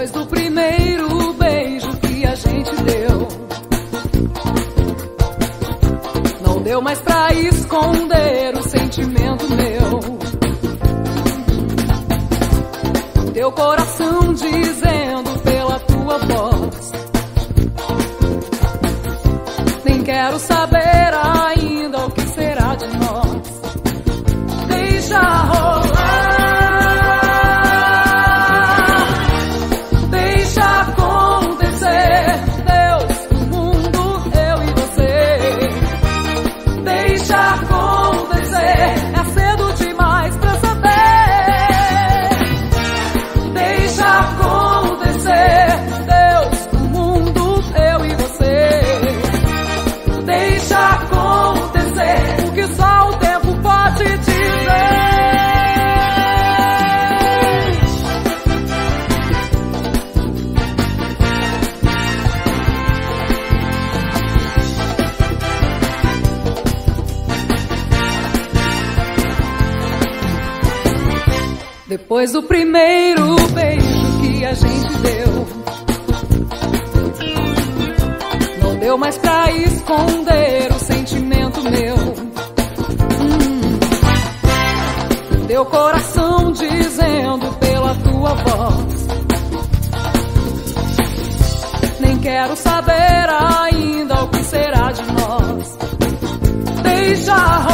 Depois do primeiro beijo que a gente deu, não deu mais pra esconder o sentimento meu. Teu coração dizendo pela tua voz: nem quero saber ainda o que será de nós. Deixa rolar, deixa acontecer. Deus, o mundo, eu e você. Deixa acontecer, é cedo demais pra saber. Deixa acontecer. Deus, o mundo, eu e você. Deixa acontecer o que só o tempo pode dizer. Depois do primeiro beijo que a gente deu, não deu mais pra esconder o sentimento meu. Teu coração dizendo pela tua voz: nem quero saber ainda o que será de nós. Deixa rolar,